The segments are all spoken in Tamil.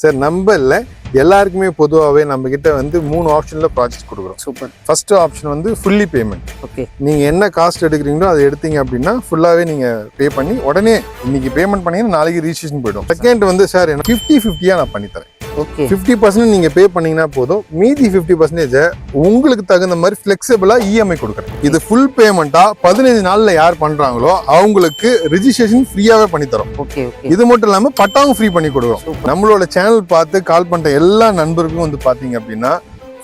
சார் நம்ம இல்ல எல்லாருக்குமே பொதுவாகவே நம்ம கிட்ட வந்து 3 ஆப்ஷன்ல ப்ராஜெக்ட் கொடுக்குறோம். சூப்பர். ஃபர்ஸ்ட் ஆப்ஷன் வந்து ஃபுல்லி பேமெண்ட். ஓகே. நீங்க என்ன காஸ்ட் எடுக்கிறீங்களோ அதை எடுத்தீங்க அப்படின்னா ஃபுல்லாவே நீங்க பே பண்ணி உடனே இன்னைக்கு பேமெண்ட் பண்ணீங்கன்னா நாளைக்கு ரிஜிஸ்ட்ரேஷன் போயிடும். செகண்ட் வந்து சார் 50-50 நான் பண்ணி தரேன். ஓகே. 50% நீங்க பே பண்ணீங்கன்னா போதும், மீதி 50% உங்களுக்கு தகுந்த மாதிரி ஃபிளெக்சிபிளா இஎம்ஐ கொடுக்குறேன். இது ஃபுல் பேமெண்டா 15 நாள்ல யார் பண்றாங்களோ அவங்களுக்கு ரிஜிஸ்ட்ரேஷன் ஃப்ரீயாவே பண்ணி தரோம். Okay okay. இது மட்டும் இல்லாம பட்டாவும் ஃப்ரீ பண்ணி கொடுக்குறோம். நம்மளோட சேனல் பார்த்து கால் பண்ற எல்லா நண்பருக்கும் வந்து பாத்தீங்க அப்படின்னா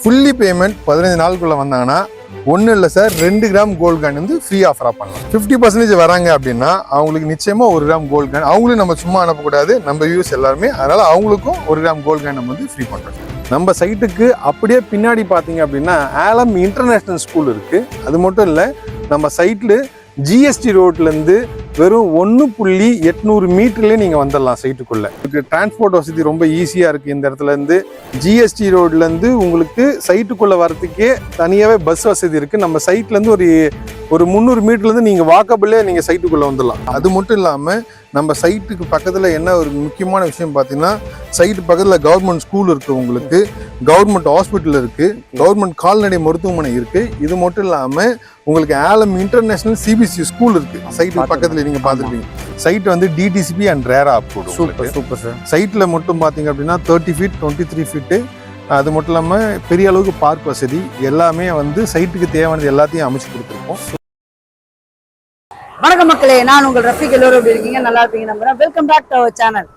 ஃபுல்லி பேமெண்ட் 15 நாளுக்குள்ள வந்தாங்கன்னா ஒன்றும் இல்லை சார், 2 கிராம் கோல்டு காயின் வந்து ஃப்ரீ ஆஃபராக பண்ணலாம். 50% வராங்க அப்படின்னா அவங்களுக்கு நிச்சயமா 1 கிராம் கோல்டு காயின், அவங்களும் நம்ம சும்மா அனுப்பக்கூடாது, நம்ம வியூஸ் எல்லாருமே, அதனால அவங்களுக்கும் 1 கிராம் கோல்டு காயின் நம்ம வந்து ஃப்ரீ பண்ணுறோம். நம்ம சைட்டுக்கு அப்படியே பின்னாடி பார்த்தீங்க அப்படின்னா ஆலம் இன்டர்நேஷ்னல் ஸ்கூல் இருக்கு. அது மட்டும் இல்லை, நம்ம சைட்ல ஜிஎஸ்டி ரோட்லேருந்து வெறும் 1.800 மீட்டர்லேயே நீங்கள் வந்துடலாம் சைட்டுக்குள்ளே. டிரான்ஸ்போர்ட் வசதி ரொம்ப ஈஸியாக இருக்குது. இந்த இடத்துலேருந்து ஜிஎஸ்டி ரோட்லேருந்து உங்களுக்கு சைட்டுக்குள்ளே வரத்துக்கே தனியாகவே பஸ் வசதி இருக்குது. நம்ம சைட்லேருந்து ஒரு 300 மீட்டர்லேருந்து நீங்கள் வாக்கபிளே நீங்கள் சைட்டுக்குள்ளே வந்துடலாம். அது மட்டும் இல்லாமல் நம்ம சைட்டுக்கு பக்கத்தில் என்ன ஒரு முக்கியமான விஷயம் பார்த்தீங்கன்னா, சைட்டு பக்கத்தில் கவர்மெண்ட் ஸ்கூல் இருக்குது, உங்களுக்கு கவர்மெண்ட் ஹாஸ்பிட்டல் இருக்குது, கவர்மெண்ட் கால்நடை மருத்துவமனை இருக்குது. இது மட்டும் இல்லாமல் உங்களுக்கு ஆலம் இன்டர்நேஷனல் சிபிஎஸ்சி ஸ்கூல் இருக்குது சைட்டு பக்கத்தில். நீங்கள் பார்த்துருப்பீங்க. சைட் வந்து டிடிசிபி அண்ட் ரேரா அப்ரூவ்ட். Super super sir. சைட்டில் மட்டும் பார்த்தீங்க அப்படின்னா 30 ஃபீட் 23 ஃபீட்டு. அது மட்டும் இல்லாமல் பெரிய அளவுக்கு பார்க் வசதி எல்லாமே வந்து சைட்டுக்கு தேவையானது எல்லாத்தையும் அமைச்சு கொடுத்துருக்கோம். வணக்கம் மக்களே, நான் உங்கள் ரஃபீக். எல்லோரும் எப்படி இருக்கீங்க? நல்லா இருப்பீங்க நம்புறேன். Welcome back to our channel.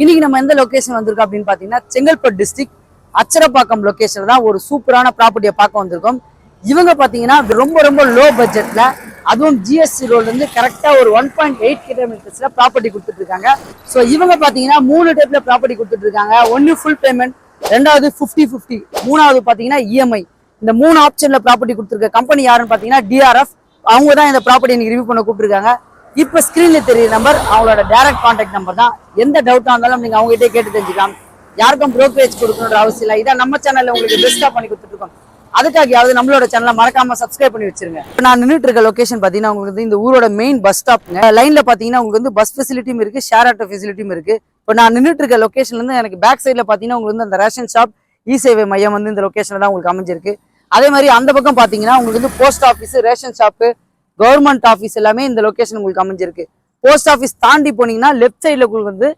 இன்னைக்கு நம்ம எந்த லொகேஷன் வந்திருக்கோம் அப்படின்னு பாத்தீங்கன்னா, செங்கல்பட்டு டிஸ்ட்ரிக்ட் அச்சரப்பாக்கம் லொகேஷன் தான் ஒரு சூப்பரான ப்ராப்பர்ட்டியை பார்க்க வந்திருக்கோம். இவங்க பாத்தீங்கன்னா ரொம்ப ரொம்ப லோ பட்ஜெட்ல, அதுவும் ஜிஎஸ்டி ரோட்ல இருந்து கரெக்டா ஒரு 1.8 கிலோமீட்டர்ஸ்ல ப்ராப்பர்ட்டி கொடுத்துட்டு இருக்காங்க. ஸோ இவங்க பாத்தீங்கன்னா 3 டைப்ல ப்ராப்பர்ட்டி கொடுத்துட்டு இருக்காங்க. ஒன்னு ஃபுல் பேமெண்ட், ரெண்டாவது 50-50, மூணாவது பாத்தீங்கன்னா இஎம்ஐ. இந்த 3 ஆப்ஷன்ல ப்ராப்பர்ட்டி கொடுத்துருக்க கம்பெனி யாருன்னு பாத்தீங்கன்னா டிஆர்எஃப். அவங்க தான் இந்த ப்ராப்பர்ட்டி இன்னைக்கு ரிவ்யூ பண்ண கூப்பிட்டுருக்காங்க. இப்ப ஸ்கிரீன்ல தெரிய நம்பர் அவங்களோட டைரக்ட் கான்டாக்ட் நம்பர் தான். எந்த டவுட்டா இருந்தாலும் நீங்க அவங்க கிட்டே கேட்டு தெரிஞ்சுக்கலாம். யாருக்கும் ப்ரோக்கரேஜ் கொடுக்கணுன்ற அவசியம் இல்லை. இதான் நம்ம சேனல்ல உங்களுக்கு பெஸ்டா பண்ணி கொடுத்துட்டு இருக்கோம். அதுக்காகயாவது நம்மளோட சேனலை மறக்காம சப்ஸ்கிரைப் பண்ணி வச்சிருங்க. இப்போ நான் நின்றுட்டு இருக்க லொகேஷன் பாத்தீங்கன்னா உங்களுக்கு இந்த ஊரோட மெயின் பஸ் ஸ்டாப்ங்க. லைன்ல பாத்தீங்கன்னா உங்களுக்கு வந்து பஸ் ஃபெசிலிட்டியும் இருக்கு, ஷேர் ஆட்டோ ஃபெசிலிட்டியும் இருக்கு. இப்போ நான் நின்றுட்டு இருக்க லொகேஷன்ல இருந்து எனக்கு பேக் சைட்ல பாத்தீங்கன்னா உங்களுக்கு வந்து அந்த ரேஷன் ஷாப், இ சேவை மையம் வந்து இந்த லொகேஷன்ல தான் உங்களுக்கு அமைஞ்சிருக்கு. அதே மாதிரி அந்த பக்கம் பாத்தீங்கன்னா உங்களுக்கு வந்து post office, ration shop, government office எல்லாமே இந்த லொகேஷன் உங்களுக்கு அமைஞ்சிருக்கு. போஸ்ட் ஆஃபீஸ் தாண்டி போனீங்கன்னா லெஃப்ட் சைட்ல உங்களுக்கு வந்து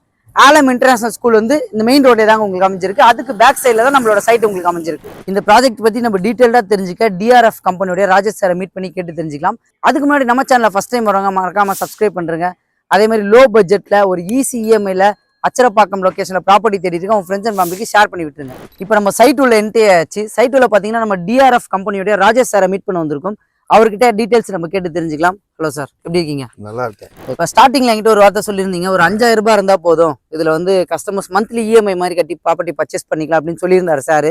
ஆலம் இன்டர்நேஷனல் ஸ்கூல் வந்து இந்த மெயின் ரோட்ல தான் உங்களுக்கு அமைஞ்சிருக்கு. அதுக்கு பேக் சைட்ல தான் நம்மளோட சைட் உங்களுக்கு அமைஞ்சிருக்கு. இந்த ப்ராஜெக்ட் பத்தி நம்ம டீடைல்டா தெரிஞ்சுக்க டிஆர்எஃப் கம்பெனியோட ராஜேஷ் சாரை மீட் பண்ணி கேட்டு தெரிஞ்சுக்கலாம். அதுக்கு முன்னாடி நம்ம சேனலை ஃபர்ஸ்ட் டைம் வரவங்க மறக்காம சப்ஸ்கிரைப் பண்றேங்க. அதே மாதிரி லோ பட்ஜெட்ல ஒரு ஈஸி இஎம்ஐல அச்சரப்பாக்கம் லொகேஷன்ல ப்ராப்பர்ட்டி தேடிட்டு உங்க ஃப்ரெண்ட்ஸ் அண்ட் ஃபேமிலிக்கு ஷேர் பண்ணி விட்டுருங்க. இப்போ நம்ம சைட் உள்ள என்ட்ரி ஆச்சு. சைட் உள்ள பாத்தீங்கன்னா நம்ம டிஆர்எஃப் கம்பெனியோட ராஜேஷ் சாரை மீட் பண்ண வந்திருக்கோம். அவர்கிட்ட டீடைல்ஸ் நம்ம கேட்டு தெரிஞ்சுக்கலாம். ஹலோ சார், எப்படி இருக்கீங்க? நல்லா இருக்கேன். இப்போ ஸ்டார்டிங்ல என்கிட்ட ஒரு வார்த்தை சொல்லியிருந்தீங்க, ஒரு 5000 ரூபாய் இருந்தா போதும், இதுல வந்து கஸ்டமர்ஸ் மந்த்லி இஎம்ஐ மாதிரி கட்டி ப்ராப்பர்ட்டி பர்ச்சேஸ் பண்ணிக்கலாம் அப்படின்னு சொல்லியிருந்தாரு சார்.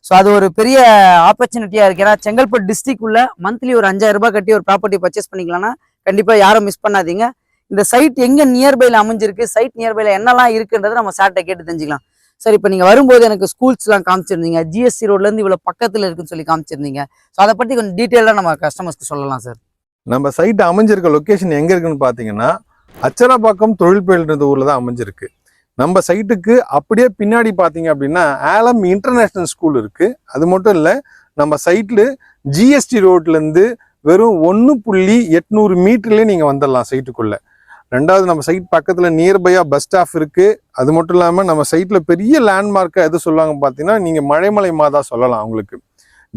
ஸோ அது ஒரு பெரிய ஆப்பர்ச்சுனிட்டியா இருக்கு. ஏன்னா செங்கல்பட்டு டிஸ்ட்ரிக்ட் உள்ள மந்த்லி ஒரு 5000 ரூபாய் கட்டி ஒரு ப்ராப்பர்ட்டி பர்ச்சேஸ் பண்ணிக்கலாம்னா கண்டிப்பா யாரும் மிஸ் பண்ணாதீங்க. இந்த சைட் எங்க நியர்பைல அமைஞ்சிருக்கு, சைட் நியர்பைல என்னெல்லாம் இருக்குன்றதை நம்ம சார்ட்ட கேட்டு தெரிஞ்சுக்கலாம். சார், இப்போ நீங்கள் வரும்போது எனக்கு ஸ்கூல்ஸ்லாம் காமிச்சிருந்தீங்க, ஜிஎஸ்டி ரோட்லேருந்து இவ்வளோ பக்கத்தில் இருக்குன்னு சொல்லி காமிச்சிருந்தீங்க. ஸோ அதை பற்றி கொஞ்சம் டீட்டெயிலாக நம்ம கஸ்டமர்ஸ்க்கு சொல்லலாம் சார். நம்ம சைட் அமைஞ்சிருக்க லொக்கேஷன் எங்கே இருக்குன்னு பார்த்தீங்கன்னா, அச்சரப்பாக்கம் தொழில்பயில்ன்ற ஊரில் தான் அமைஞ்சிருக்கு. நம்ம சைட்டுக்கு அப்படியே பின்னாடி பார்த்தீங்க அப்படின்னா ஆலம் இன்டர்நேஷ்னல் ஸ்கூல் இருக்குது. அது மட்டும் இல்லை, நம்ம சைட்டில் ஜிஎஸ்டி ரோட்லேருந்து வெறும் 1.800 மீட்டர்லேயே நீங்கள் வந்துடலாம் சைட்டுக்குள்ளே. ரெண்டாவது, நம்ம சைட் பக்கத்தில் நியர்பையாக பஸ் ஸ்டாப் இருக்குது. அது மட்டும் இல்லாமல் நம்ம சைட்டில் பெரிய லேண்ட்மார்க்கை எது சொல்லுவாங்க பார்த்தீங்கன்னா, நீங்கள் மழைமலை மாதா சொல்லலாம். உங்களுக்கு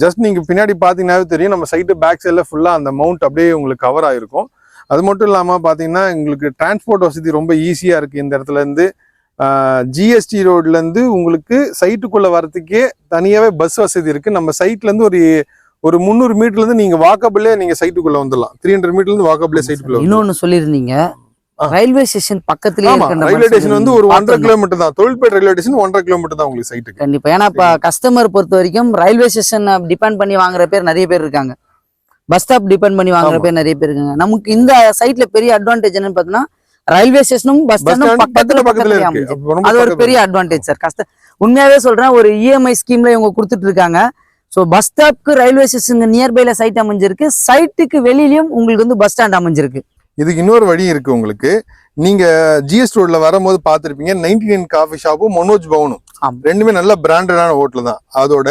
ஜஸ்ட் நீங்கள் பின்னாடி பார்த்தீங்கன்னாவே தெரியும், நம்ம சைட்டு பேக் சைடில் ஃபுல்லாக அந்த மவுண்ட் அப்படியே உங்களுக்கு கவர் ஆகிருக்கும். அது மட்டும் இல்லாமல் பார்த்தீங்கன்னா உங்களுக்கு டிரான்ஸ்போர்ட் வசதி ரொம்ப ஈஸியாக இருக்குது. இந்த இடத்துலேருந்து ஜிஎஸ்டி ரோட்லேருந்து உங்களுக்கு சைட்டுக்குள்ளே வரத்துக்கே தனியாகவே பஸ் வசதி இருக்குது. நம்ம சைட்லேருந்து ஒரு 300 மீட்டர்லேருந்து நீங்கள் வாக்கபிளே நீங்கள் சைட்டுக்குள்ளே வந்துடலாம். 300 மீட்டர்லேருந்து வாக்கபிளே சைட்டுக்குள்ளே. இன்னொன்று சொல்லியிருந்தீங்க, ரயில்வே ஸ்டேஷன் பக்கத்துலயே ரயில்வே ஸ்டேஷன் வந்து ஒரு 1.5 கிலோமீட்டர் தான். தொழில்பேட் ரயில்வே ஸ்டேஷன் 1.5 கிலோமீட்டர் தான் உங்களுக்கு சைட்டுக்கு. கண்டிப்பா. ஏன்னா இப்ப கஸ்டமர் பொறுத்த வரைக்கும் ரயில்வே ஸ்டேஷன் டிபெண்ட் பண்ணி வாங்குற பேர் நிறைய பேர் இருக்காங்க, பஸ் ஸ்டாப் டிபெண்ட் பண்ணி வாங்குற பேர் நிறைய பேர் இருக்காங்க. நமக்கு இந்த சைட்ல பெரிய அட்வான்டேஜ் என்னன்னு பாத்தீங்கன்னா, ரயில்வே ஸ்டேஷனும் பஸ் ஸ்டாண்டும் பக்கத்துல அது ஒரு பெரிய அட்வான்டேஜ் சார். உண்மையாவே சொல்றேன், ஒரு இஎம்ஐ ஸ்கீம்ல இவங்க கொடுத்துட்டு இருக்காங்க. ஸோ பஸ் ஸ்டாப்க்கு ரயில்வே ஸ்டேஷன் நியர்பைல சைட் அமைஞ்சிருக்கு, சைட்டுக்கு வெளியிலயும் உங்களுக்கு வந்து பஸ் ஸ்டாண்ட் அமைஞ்சிருக்கு. இதுக்கு இன்னொரு வழி இருக்கு உங்களுக்கு. நீங்க ஜிஎஸ் ரோட்ல வரும்போது பார்த்திருப்பீங்க 99 காஃபி ஷாப்பும் மனோஜ் பவனும் ரெண்டுமே நல்ல பிராண்டடான ஹோட்டல் தான். அதோட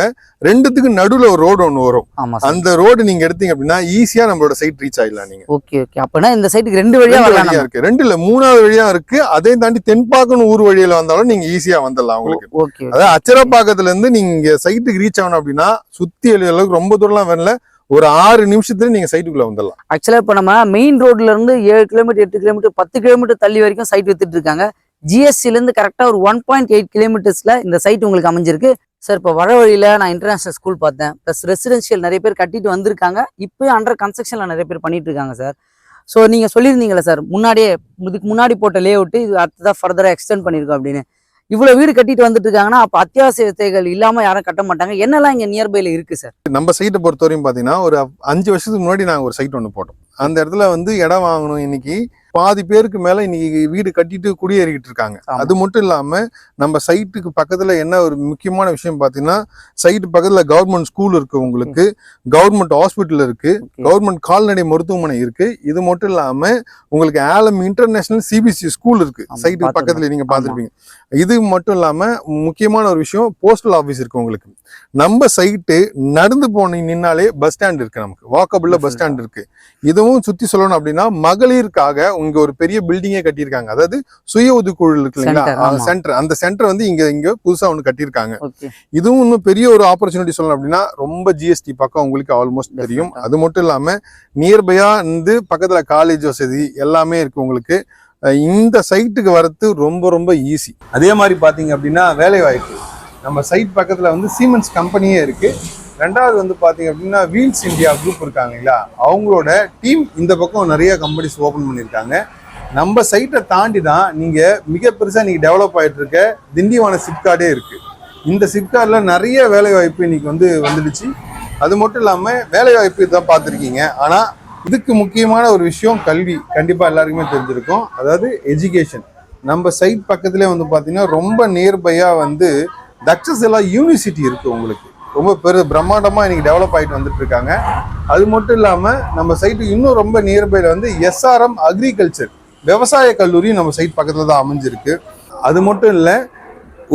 ரெண்டுத்துக்கு நடுவுல ஒரு ரோடு ஒன்று வரும். அந்த ரோடு நீங்க எடுத்தீங்க அப்படின்னா ஈஸியா நம்மளோட சைட் ரீச் ஆயிடலாம். நீங்க ஓகே அப்பனா இந்த சைட்டுக்கு 2 வழியா இருக்கு, 2 இல்ல 3வது வழியா இருக்கு. அதே தாண்டி தென்பாக்கம் ஊர் வழியில வந்தாலும் நீங்க ஈஸியா வந்துடலாம் உங்களுக்கு. அதாவது அச்சரப்பாக்கத்துல இருந்து நீங்க சைட்டுக்கு ரீச் ஆகணும் அப்படின்னா சுத்தி அளவுக்கு ரொம்ப தூரம்லாம் வரல, ஒரு 6 நிமிஷத்துல நீங்க சைட்டுக்குள்ள வந்துடலாம். ஆக்சுவலா இப்ப நம்ம மெயின் ரோட்ல இருந்து 7 கிலோமீட்டர் 8 கிலோமீட்டர் 10 கிலோமீட்டர் தள்ளி வரைக்கும் சைட் வித்துட்டு இருக்காங்க. ஜிஎஸ்சில இருந்து கரெக்டா ஒரு 1.8 கிலோமீட்டர்ஸ்ல இந்த சைட் உங்களுக்கு அமைஞ்சிருக்கு. சார் இப்போ வர வழியில நான் இன்டர்நேஷனல் ஸ்கூல் பார்த்தேன், ப்ளஸ் ரெசிடென்ஷியல் நிறைய பேர் கட்டிட்டு வந்திருக்காங்க, இப்போ அண்டர் கன்ஸ்ட்ரக்ஷன்ல நிறைய பேர் பண்ணிட்டு இருக்காங்க சார். ஸோ நீங்க சொல்லியிருந்தீங்களா சார் முன்னாடியே, இதுக்கு முன்னாடி போட்ட லே அவுட் இது அடுத்ததான் ஃபர்தரா எக்ஸ்டெண்ட் பண்ணிருக்கோம் அப்படின்னு. இவ்வளவு வீடு கட்டிட்டு வந்துட்டு இருக்காங்கன்னா அப்ப அத்தியாவசிய தேவைகள் இல்லாம யாரும் கட்ட மாட்டாங்க. என்னெல்லாம் இங்க நியர்பைல இருக்கு சார்? நம்ம சைட்டை பொறுத்தவரையும் பாத்தீங்கன்னா ஒரு 5 வருஷத்துக்கு முன்னாடி நாங்க ஒரு சைட் ஒன்று போட்டோம். அந்த இடத்துல வந்து இடம் வாங்கணும், இன்னைக்கு பாதி பேருக்கு மேல இன்னைக்கு வீடு கட்டிட்டு குடியேறிக்கிட்டு இருக்காங்க. அது மட்டும் இல்லாம நம்ம சைட்டுக்கு பக்கத்துல என்ன ஒரு முக்கியமான விஷயம் பாத்தீங்கன்னா, சைட்டு பக்கத்துல கவர்மெண்ட் ஸ்கூல் இருக்கு, உங்களுக்கு கவர்மெண்ட் ஹாஸ்பிட்டல் இருக்கு, கவர்மெண்ட் கால்நடை மருத்துவமனை இருக்கு. இது மட்டும் இல்லாம உங்களுக்கு ஆலம் இன்டர்நேஷனல் சிபிஎஸ்இ ஸ்கூல் இருக்கு சைட்டுக்கு பக்கத்துல, நீங்க பாத்துருப்பீங்க. இது மட்டும் இல்லாம முக்கியமான ஒரு விஷயம் போஸ்டல் ஆபீஸ் இருக்கு உங்களுக்கு. நம்ம சைட்டு நடந்து நின்னாலே பஸ் ஸ்டாண்ட் இருக்கு, நமக்கு வாக்கபிள்ல பஸ் ஸ்டாண்ட் இருக்கு. இதுவும் சுத்தி சொல்லணும் அப்படின்னா மகளிருக்காக இங்க ஒரு பெரிய பில்டிங்கே கட்டியிருக்காங்க. அதாவது சுய உதவிக்குழு இருக்கு இல்லைங்களா, சென்டர், அந்த சென்டர் வந்து இங்க புதுசா ஒண்ணு கட்டியிருக்காங்க. இதுவும் இன்னும் பெரிய ஒரு ஆப்பர்ச்சுனிட்டி சொல்லணும் அப்படின்னா ரொம்ப ஜிஎஸ்டி பக்கம் உங்களுக்கு ஆல்மோஸ்ட் தெரியும். அது மட்டும் இல்லாம நியர்பையா இருந்து பக்கத்துல காலேஜ் வசதி எல்லாமே இருக்கு உங்களுக்கு. இந்த சைட்டுக்கு வரது ரொம்ப ரொம்ப ஈஸி. அதே மாதிரி பாத்தீங்க அப்படின்னா வேலை வாய்ப்பு நம்ம சைட் பக்கத்துல வந்து சீமென்ஸ் கம்பெனியே இருக்கு. 2வது வந்து பாத்தீங்க அப்படின்னா வீல்ஸ் இந்தியா குரூப் இருக்காங்க இல்லையா, அவங்களோட டீம் இந்த பக்கம் நிறைய கம்பெனிஸ் ஓபன் பண்ணியிருக்காங்க. நம்ம சைட்டை தாண்டி தான் நீங்க மிக பெருசா நீங்க டெவலப் ஆயிட்டு இருக்க திண்டிவன சிப்கார்டே இருக்கு. இந்த சிப்கார்ட்ல நிறைய வேலை வாய்ப்பு இன்னைக்கு வந்துடுச்சு. அது மட்டும் இல்லாம வேலை வாய்ப்பு இதான் பார்த்துருக்கீங்க. ஆனா இதுக்கு முக்கியமான ஒரு விஷயம் கல்வி, கண்டிப்பா எல்லாருக்குமே தெரிஞ்சிருக்கும். அதாவது எஜுகேஷன். நம்ம சைட் பக்கத்துலேயே வந்து பாத்தீங்கன்னா ரொம்ப நியர்பையா வந்து தக்ஷசிலா யூனிவர்சிட்டி இருக்கு உங்களுக்கு. ரொம்ப பிரம்மாண்டமா இன்னைக்கு டெவலப் ஆகிட்டு வந்துட்டு இருக்காங்க. அது மட்டும் இல்லாம நம்ம சைட்டுக்கு இன்னும் ரொம்ப நியர்பைல வந்து எஸ்ஆர்எம் அக்ரிகல்ச்சர் விவசாய கல்லூரி நம்ம சைட் பக்கத்துல தான் அமைஞ்சிருக்கு. அது மட்டும் இல்ல,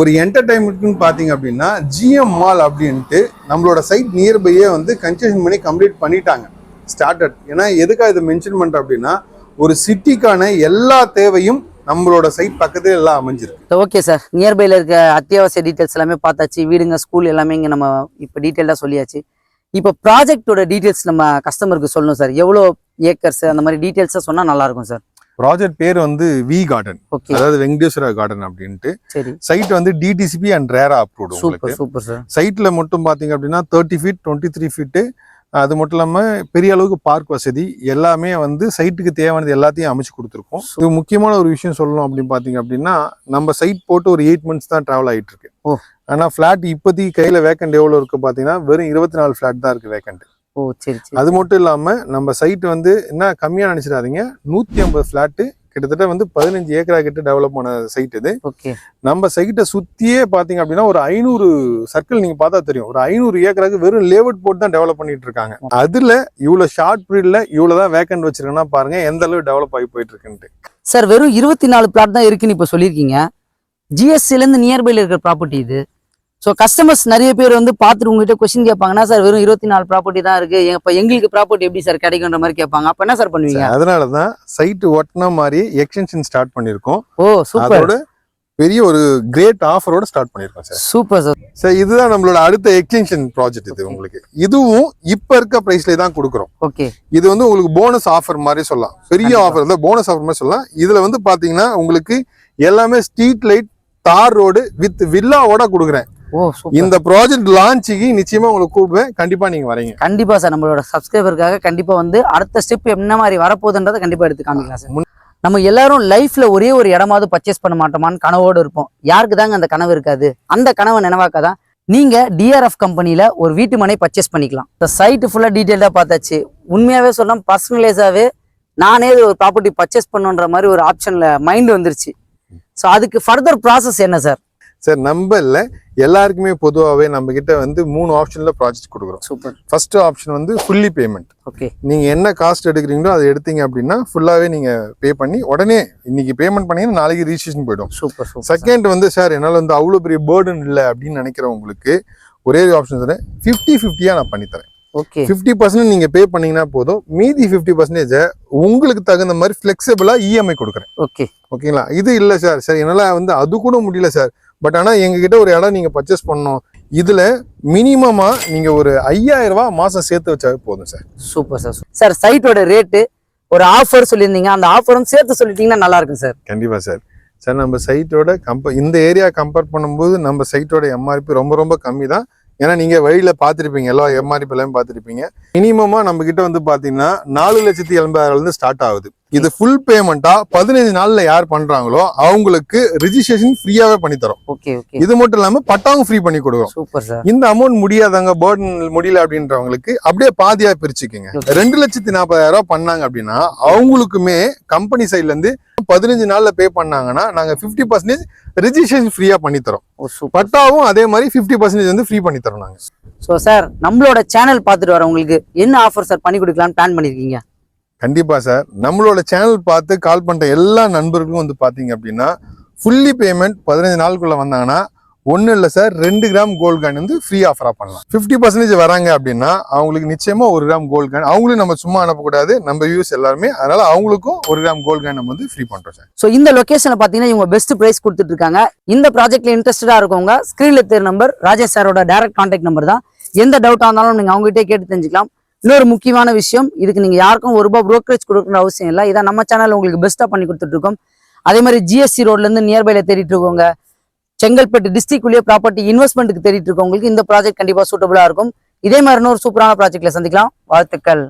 ஒரு என்டர்டைன்மெண்ட்னு பாத்தீங்க அப்படின்னா ஜிஎம் மால் அப்படின்ட்டு நம்மளோட சைட் நியர்பையே வந்து கன்ஸ்ட்ரக்ஷன் பண்ணி கம்ப்ளீட் பண்ணிட்டாங்க, ஸ்டார்டட். ஏன்னா எதுக்காக இதை மென்ஷன் பண்றேன் அப்படின்னா ஒரு சிட்டிக்கான எல்லா தேவையும் நம்மளோட சைட் பக்கத்துல எல்லாம் அமைஞ்சிருக்கு. ஓகே சார், நியர்பைல இருக்க அத்தியாவசிய டீடைல்ஸ் எல்லாமே பார்த்தாச்சு, வீடுங்க ஸ்கூல் எல்லாமே இங்க நம்ம இப்போ டீடைல்டா சொல்லியாச்சு. இப்போ ப்ராஜெக்டோட டீடைல்ஸ் நம்ம கஸ்டமருக்கு சொல்லணும் சார். எவ்வளோ ஏக்கர்ஸ் அந்த மாதிரி டீடைல்ஸா சொன்னா நல்லா இருக்கும் சார். ப்ராஜெக்ட் பேர் வந்து வி கார்டன், அதாவது வெங்கடேஸ்வரா கார்டன் அப்படின்ட்டு. சைட் வந்து டிடிசிபி அண்ட் ரேரா அப்ரூவ்டு. Super sir. சைட்ல மட்டும் பாத்தீங்க அப்படின்னா 30 ஃபீட் 23 ஃபீட்டு. அது மட்டும் இல்லாம பெரிய அளவுக்கு பார்க் வசதி எல்லாமே வந்து சைட்டுக்கு தேவையானது எல்லாத்தையும் அமைச்சு கொடுத்துருக்கோம். இது முக்கியமான ஒரு விஷயம் சொல்லணும் அப்படின்னு பாத்தீங்க அப்படின்னா, நம்ம சைட் போட்டு ஒரு 8 months தான் டிராவல் ஆயிட்டு இருக்கு. ஆனா பிளாட் இப்போதைக்கு கையில வேக்கண்ட் எவ்வளவு இருக்கு பாத்தீங்கன்னா வெறும் 24 பிளாட் தான் இருக்கு வேக்கண்ட். அது மட்டும் இல்லாம நம்ம சைட் வந்து என்ன கம்மியா நினைச்சிடாதீங்க, 150 பிளாட் கிட்டத்தட்ட வந்து 15 ஏக்கரா கிட்ட டெவலப் ஆன சைட் இது. நம்ம சைட்டை சுத்தியே பாத்தீங்க அப்படின்னா ஒரு 500 சர்க்கிள் நீங்க பார்த்தா தெரியும். ஒரு 500 ஏக்கராக்கு வெறும் லேஅவுட் போட்டு தான் டெவலப் பண்ணிட்டு இருக்காங்க. அதுல இவ்வளவு ஷார்ட் பீரியட்ல இவ்வளவுதான் வேக்கண்ட் வச்சிருக்கேன்னா பாருங்க எந்த அளவு டெவலப் ஆகி போயிட்டு இருக்குன்ட்டு. சார் வெறும் 24 பிளாட் தான் இருக்குன்னு இப்ப சொல்லியிருக்கீங்க. ஜிஎஸ்சில இருந்து நியர்பைல இருக்கிற ப்ராப்பர்ட்டி இது. ஸோ கஸ்டமர்ஸ் நிறைய பேர் வந்து பார்த்துட்டு உங்ககிட்ட கொஸ்டின் கேட்பாங்கன்னா, சார் வெறும் 24 ப்ராப்பர்ட்டி தான் இருக்கு, இப்போ எங்களுக்கு ப்ராப்பர்ட்டி எப்படி சார் கிடைக்குன்ற மாதிரி கேட்பாங்க. அப்ப என்ன சார் பண்ணுவீங்க? அதனாலதான் சைட் ஒட்டின மாதிரி எக்ஸ்டென்ஷன் ஸ்டார்ட் பண்ணிருக்கோம். ஓ சூப்பர். பெரிய ஒரு கிரேட் ஆஃபரோட ஸ்டார்ட் பண்ணிருக்கோம் சார். Super sir. சார் இதுதான் நம்மளோட அடுத்த எக்ஸ்டென்ஷன் ப்ராஜெக்ட். இது உங்களுக்கு இதுவும் இப்ப இருக்க பிரைஸ்ல தான் கொடுக்குறோம். ஓகே. இது வந்து உங்களுக்கு போனஸ் ஆஃபர் மாதிரி சொல்லலாம், பெரிய ஆஃபர் தான், போனஸ் ஆஃபர் மாதிரி சொல்லலாம். இதுல வந்து பாத்தீங்கன்னா உங்களுக்கு எல்லாமே ஸ்ட்ரீட் லைட் தார் ரோடு வித் வில்லாவோட கொடுக்குறேன். இந்த ப்ராஜெக்ட் லான்ச்சுக்கு நிச்சயமா உங்களுக்கு கூப்பிடுவேன், கண்டிப்பா நீங்க வரீங்க. கண்டிப்பா சார், நம்மளோட சப்ஸ்கிரைபருக்காக கண்டிப்பா வந்து அடுத்த ஸ்டெப் என்ன மாதிரி வரப்போகுதுன்றதை கண்டிப்பா எடுத்து காமிக்கலாம் சார். நம்ம எல்லாரும் லைஃப்ல ஒரே ஒரு இடமாவது பர்ச்சேஸ் பண்ண மாட்டோமான்னு கனவோடு இருப்போம். யாருக்கு தாங்க அந்த கனவு இருக்காது? அந்த கனவை நினைவாக்காதான் நீங்க டிஆர்எஃப் கம்பெனில ஒரு வீட்டு மனை பர்ச்சேஸ் பண்ணிக்கலாம். இந்த சைட்டு ஃபுல்லா டீடைல்டா பார்த்தாச்சு. உண்மையாவே சொல்றேன், பர்சனலைஸாவே நானே ஒரு ப்ராப்பர்ட்டி பர்ச்சேஸ் பண்ணுன்ற மாதிரி ஒரு ஆப்ஷன்ல மைண்ட் வந்துருச்சு. ஸோ அதுக்கு ஃபர்தர் ப்ராசஸ் என்ன சார்? சார் நம்ம இல்ல எல்லாருக்குமே பொதுவாகவே நம்ம கிட்ட வந்து 3 ஆப்ஷன்ல ப்ராஜெக்ட் கொடுக்குறோம். சூப்பர். ஃபர்ஸ்ட் ஆப்ஷன் வந்து ஃபுல்லி பேமெண்ட். ஓகே. நீங்க என்ன காஸ்ட் எடுக்கிறீங்களோ அதை எடுத்தீங்க அப்படின்னா ஃபுல்லாவே நீங்க பே பண்ணி உடனே இன்னைக்கு பேமெண்ட் பண்ணீங்கன்னா நாளைக்கு ரிஜிஸ்ட்ரேஷன் போயிடும். Super super. செகண்ட் வந்து சார் என்னால வந்து அவ்வளோ பெரிய பேர்டன் இல்லை அப்படின்னு நினைக்கிறவங்களுக்கு ஒரே ஆப்ஷன் தரேன், 50-50 நான் பண்ணித்தரேன். ஓகே. 50% நீங்க பே பண்ணீங்கன்னா போதும், மீதி 50% உங்களுக்கு தகுந்த மாதிரி ஃபிளெக்சிபிளா இஎம்ஐ கொடுக்குறேன். ஓகே. ஓகேங்களா? இது இல்லை சார், சரி என்னால வந்து அது கூட முடியல சார், பட் ஆனா எங்ககிட்ட ஒரு இடம் நீங்க பர்ச்சேஸ் பண்ணணும், இதுல மினிமமா நீங்க ஒரு 5000 ரூபாய் மாசம் சேர்த்து வச்சாவே போதும் சார். Super sir. சார் சைட்டோட ரேட்டு ஒரு ஆஃபர் சொல்லியிருந்தீங்க, அந்த ஆஃபரும் சேர்த்து சொல்லிட்டீங்கன்னா நல்லா இருக்கும் சார். கண்டிப்பா சார். சார் நம்ம சைட்டோட இந்த ஏரியா கம்பேர் பண்ணும்போது நம்ம சைட்டோட எம்ஆர்பி ரொம்ப ரொம்ப கம்மி தான். ஏன்னா நீங்க வழியில பாத்திருப்பீங்க, எல்லா எம்ஆர்பி எல்லாமே பாத்திருப்பீங்க. மினிமமா நம்ம கிட்ட வந்து பாத்தீங்கன்னா 4,80,000 இருந்து ஸ்டார்ட் ஆகுது. இது ஃபுல் பேமெண்டா 15 நாள்ல யார் பண்றாங்களோ அவங்களுக்கு ரெஜிஸ்ட்ரேஷன் ஃப்ரீயாவே பண்ணி தரோம். Okay okay. இது மட்டும் இல்லாம பட்டாவும் ஃப்ரீ பண்ணி கொடுக்குறோம். Super sir. இந்த அமௌண்ட் முடியாதவங்க, பேர்டன் முடியல அப்படின்றவங்களுக்கு அப்படியே பாதியா பிரிச்சுக்குங்க. 2,40,000 பண்ணாங்க அப்படின்னா அவங்களுக்குமே கம்பெனி சைட்ல இருந்து 15 நாள்ல பே பண்ணாங்கன்னா நாங்க 50% ரெஜிஸ்ட்ரேஷன் ஃப்ரீயா பண்ணி தரோம். பட்டாவும் அதே மாதிரி 50% வந்து ஃப்ரீ பண்ணி தரோம் நாங்க. ஸோ சார் நம்மளோட சேனல் பார்த்துட்டு வரவங்களுக்கு என்ன ஆஃபர் சார் பண்ணி கொடுக்கலாம்னு பிளான் பண்ணிருக்கீங்க? கண்டிப்பா சார், நம்மளோட சேனல் பார்த்து கால் பண்ற எல்லா நண்பர்களுக்கும் வந்து பாத்தீங்க அப்படின்னா ஃபுல்லி பேமெண்ட் 15 நாளுக்குள்ள வந்தாங்கன்னா ஒன்றும் இல்லை சார், 2 கிராம் கோல்ட் காயின் வந்து ஃப்ரீ ஆஃபரா பண்ணலாம். 50% வராங்க அப்படின்னா அவங்களுக்கு நிச்சயமா 1 கிராம் கோல்ட் காயின், அவங்களும் நம்ம சும்மா அனுப்பக்கூடாது, நம்ம வியூஸ் எல்லாருமே, அதனால அவங்களுக்கும் 1 கிராம் கோல்ட் காயின் நம்ம வந்து ஃப்ரீ பண்றோம் சார். ஸோ இந்த லொகேஷன்ல பாத்தீங்கன்னா இவங்க பெஸ்ட் பிரைஸ் கொடுத்துட்டு இருக்காங்க. இந்த ப்ராஜெக்ட்ல இன்ட்ரெஸ்டடா இருக்கவங்க ஸ்கிரீன்ல தெரிய நம்பர் ராஜேஷ் சாரோட டைரக்ட் கான்டாக்ட் நம்பர் தான். எந்த டவுட்டா இருந்தாலும் நீங்க அவங்ககிட்டே கேட்டு தெரிஞ்சுக்கலாம். இன்னொரு முக்கியமான விஷயம், இதுக்கு நீங்க யாருக்கும் ₹1 புரோக்கரேஜ் கொடுக்கணும்னு அவசியம் இல்லை. இதான் நம்ம சேனல் உங்களுக்கு பெஸ்ட்டா பண்ணி கொடுத்துட்டு இருக்கோம். அதே மாதிரி ஜிஎஸ்சி ரோட்ல இருந்து நியர்பைல தேடிட்டு இருக்கவங்க, செங்கல்பட்டு டிஸ்ட்ரிக்ட்லயே ப்ராப்பர்ட்டி இன்வெஸ்ட்மெண்ட்டுக்கு தேடிட்டு இருக்கவங்களுக்கு இந்த ப்ராஜெக்ட் கண்டிப்பா சூட்டபிளா இருக்கும். இதே மாதிரி இன்னொரு சூப்பரான ப்ராஜெக்ட்ல சந்திக்கலாம். வாழ்த்துக்கள்.